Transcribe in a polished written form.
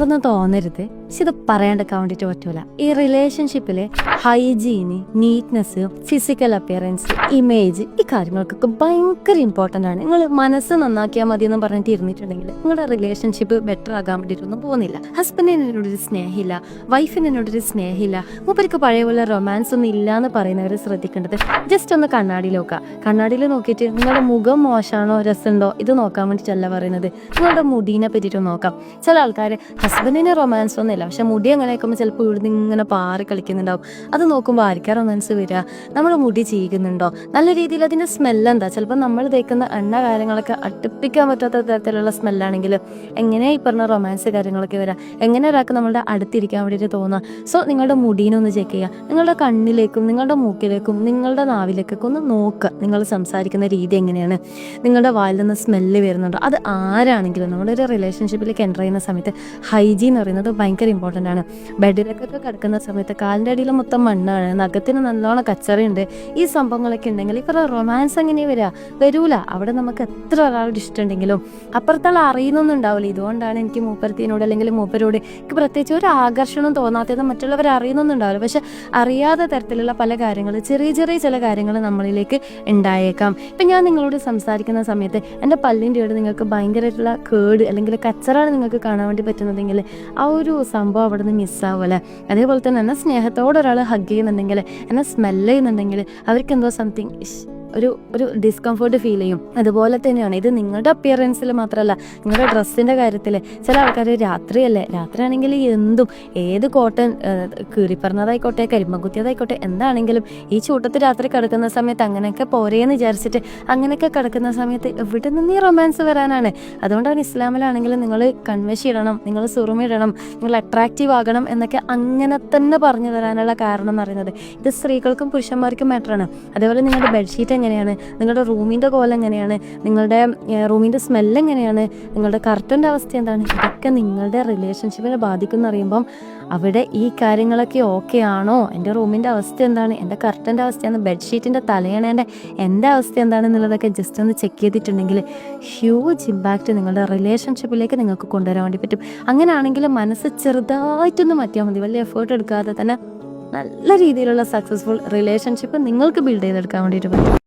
പറയുമ്പോൾ തോന്നരുത്, പക്ഷെ ഇത് പറയാണ്ടിരിക്കാൻ വേണ്ടിയിട്ട് പറ്റൂല. ഈ റിലേഷൻഷിപ്പില് hygiene, neatness, physical appearance, image, ഈ കാര്യങ്ങൾക്കൊക്കെ ഭയങ്കര ഇമ്പോർട്ടൻ്റ് ആണ്. നിങ്ങൾ മനസ്സ് നന്നാക്കിയാൽ മതി എന്ന് പറഞ്ഞിട്ട് ഇരുന്നിട്ടുണ്ടെങ്കിൽ നിങ്ങളുടെ റിലേഷൻഷിപ്പ് ബെറ്റർ ആകാൻ വേണ്ടിയിട്ടൊന്നും പോകുന്നില്ല. ഹസ്ബൻഡിന് എന്നോടൊരു സ്നേഹമില്ല, വൈഫിന് എന്നോടൊരു സ്നേഹമില്ല, മൂപ്പർക്ക് പഴയ പോലെ റൊമാൻസ് ഒന്നും ഇല്ല എന്ന് പറയുന്നവർ ശ്രദ്ധിക്കേണ്ടത് ജസ്റ്റ് ഒന്ന് കണ്ണാടിയിൽ നോക്കുക. കണ്ണാടിയിൽ നോക്കിയിട്ട് നിങ്ങളുടെ മുഖം മോശമാണോ രസമുണ്ടോ ഇത് നോക്കാൻ വേണ്ടിയിട്ടല്ല പറയുന്നത്, നിങ്ങളുടെ മുടീനെ പറ്റിയിട്ട് നോക്കാം. ചില ആൾക്കാർ ഹസ്ബൻഡിന് റൊമാൻസ് ഒന്നുമില്ല, പക്ഷെ മുടി അങ്ങനെ വെക്കുമ്പോൾ ചിലപ്പോൾ ഇവിടുന്ന് ഇങ്ങനെ പാറി കളിക്കുന്നുണ്ടാവും. അത് നോക്കുമ്പോൾ ആർക്കാ റൊമാൻസ് വരിക? നമ്മുടെ മുടി ചീകുന്നുണ്ടോ? നല്ല രീതിയിൽ അതിൻ്റെ സ്മെല്ലെന്താ? ചിലപ്പോൾ നമ്മൾ തേക്കുന്ന എണ്ണ കാര്യങ്ങളൊക്കെ അടുപ്പിക്കാൻ പറ്റാത്ത തരത്തിലുള്ള സ്മെല്ലാണെങ്കിൽ എങ്ങനെയാണ് ഈ പറഞ്ഞ റൊമാൻസ് കാര്യങ്ങളൊക്കെ വരിക? എങ്ങനെ ഒരാൾക്ക് നമ്മളുടെ അടുത്തിരിക്കാൻ വേണ്ടിയിട്ട് തോന്നുക? സോ നിങ്ങളുടെ മുടീനെ ഒന്ന് ചെക്ക് ചെയ്യുക. നിങ്ങളുടെ കണ്ണിലേക്കും നിങ്ങളുടെ മൂക്കിലേക്കും നിങ്ങളുടെ നാവിലേക്കൊക്കെ ഒന്ന് നോക്കുക. നിങ്ങൾ സംസാരിക്കുന്ന രീതി എങ്ങനെയാണ്? നിങ്ങളുടെ വായിൽ നിന്ന് സ്മെല്ല് വരുന്നുണ്ടോ? അത് ആരാണെങ്കിലും നമ്മളൊരു റിലേഷൻഷിപ്പിലേക്ക് എൻ്റർ ചെയ്യുന്ന സമയത്ത് ഹൈജീൻ എന്ന് പറയുന്നത് ഭയങ്കര ഇമ്പോർട്ടൻ്റ് ആണ്. ബെഡിലേക്കൊക്കെ കിടക്കുന്ന സമയത്ത് കാലിൻ്റെ അടിയിൽ മൊത്തം മണ്ണാണ്, നഖത്തിന് നല്ലോണം കച്ചറയുണ്ട്, ഈ സംഭവങ്ങളൊക്കെ ഉണ്ടെങ്കിൽ ഇവരുടെ റൊമാൻസ് എങ്ങനെയാണ് വരൂല. അവിടെ നമുക്ക് എത്ര ഒരാളോട് ഇഷ്ടമുണ്ടെങ്കിലും അപ്പുറത്താൾ അറിയുന്നൊന്നും ഉണ്ടാവില്ല. ഇതുകൊണ്ടാണ് എനിക്ക് മൂപ്പരത്തിനോട് അല്ലെങ്കിൽ മൂപ്പരോട് എനിക്ക് പ്രത്യേകിച്ച് ഒരു ആകർഷണം തോന്നാത്തത്. മറ്റുള്ളവർ അറിയുന്നൊന്നും ഉണ്ടാവില്ല, പക്ഷെ അറിയാത്ത തരത്തിലുള്ള പല കാര്യങ്ങൾ, ചെറിയ ചെറിയ ചില കാര്യങ്ങൾ നമ്മളിലേക്ക് ഉണ്ടായേക്കാം. ഇപ്പം ഞാൻ നിങ്ങളോട് സംസാരിക്കുന്ന സമയത്ത് എൻ്റെ പല്ലിൻ്റെ ഇവിടെ നിങ്ങൾക്ക് ഭയങ്കരമായിട്ടുള്ള കേട് അല്ലെങ്കിൽ കച്ചറാണ് നിങ്ങൾക്ക് കാണാൻ വേണ്ടി പറ്റുന്നതെങ്കിൽ ആ ഒരു സംഭവം അവിടെ നിന്ന് മിസ്സാവുമല്ലേ. അതേപോലെ തന്നെ എന്നെ സ്നേഹത്തോടെ ഒരാൾ ഹഗ് ചെയ്യുന്നുണ്ടെങ്കിൽ, എന്നെ സ്മെല്ല് ചെയ്യുന്നുണ്ടെങ്കിൽ അവർക്ക് എന്തോ സംതിങ് ഒരു ഡിസ്കംഫേർട്ട് ഫീൽ ചെയ്യും. അതുപോലെ തന്നെയാണ് ഇത് നിങ്ങളുടെ അപ്പിയറൻസിൽ മാത്രമല്ല, നിങ്ങളുടെ ഡ്രസ്സിൻ്റെ കാര്യത്തിൽ. ചില ആൾക്കാർ രാത്രിയാണെങ്കിൽ എന്തും ഏത് കോട്ടൺ കീറിപ്പറഞ്ഞതായിക്കോട്ടെ, കരിമ്പകുത്തിയതായിക്കോട്ടെ, എന്താണെങ്കിലും ഈ ചൂട്ടത്ത് രാത്രി കിടക്കുന്ന സമയത്ത് അങ്ങനെയൊക്കെ പോരേന്ന് വിചാരിച്ചിട്ട് അങ്ങനെയൊക്കെ കിടക്കുന്ന സമയത്ത് എവിടെ നിന്ന് ഈ റൊമാൻസ് വരാനാണ്? അതുകൊണ്ടാണ് ഇസ്ലാമിലാണെങ്കിലും നിങ്ങൾ കൺവെഷ് ഇടണം, നിങ്ങൾ സുറുമിടണം, നിങ്ങൾ അട്രാക്റ്റീവ് ആകണം എന്നൊക്കെ അങ്ങനെ തന്നെ പറഞ്ഞു തരാനുള്ള കാരണം എന്ന് പറയുന്നത് ഇത് സ്ത്രീകൾക്കും പുരുഷന്മാർക്കും മാറ്ററാണ്. അതേപോലെ നിങ്ങളുടെ ബെഡ്ഷീറ്റ് എങ്ങനെയാണ്, നിങ്ങളുടെ റൂമിൻ്റെ കോലം എങ്ങനെയാണ്, നിങ്ങളുടെ റൂമിൻ്റെ സ്മെല്ല് എങ്ങനെയാണ്, നിങ്ങളുടെ കർട്ടൻ്റെ അവസ്ഥ എന്താണ്, ഇതൊക്കെ നിങ്ങളുടെ റിലേഷൻഷിപ്പിനെ ബാധിക്കുമെന്ന് അറിയുമ്പം അവിടെ ഈ കാര്യങ്ങളൊക്കെ ഓക്കെ ആണോ, എൻ്റെ റൂമിൻ്റെ അവസ്ഥ എന്താണ്, എൻ്റെ കർട്ടൻ്റെ അവസ്ഥയാണ്, ബെഡ്ഷീറ്റിൻ്റെ തലയണേൻ്റെ എൻ്റെ അവസ്ഥ എന്താണെന്നുള്ളതൊക്കെ ജസ്റ്റ് ഒന്ന് ചെക്ക് ചെയ്തിട്ടുണ്ടെങ്കിൽ ഹ്യൂജ് ഇമ്പാക്റ്റ് നിങ്ങളുടെ റിലേഷൻഷിപ്പിലേക്ക് നിങ്ങൾക്ക് കൊണ്ടുവരാൻ വേണ്ടി പറ്റും. അങ്ങനെയാണെങ്കിൽ മനസ്സ് ചെറുതായിട്ടൊന്ന് മാറ്റിയാൽ മതി. വലിയ എഫേർട്ട് എടുക്കാതെ തന്നെ നല്ല രീതിയിലുള്ള സക്സസ്ഫുൾ റിലേഷൻഷിപ്പ് നിങ്ങൾക്ക് ബിൽഡ് ചെയ്തെടുക്കാൻ വേണ്ടിയിട്ട് പറ്റും.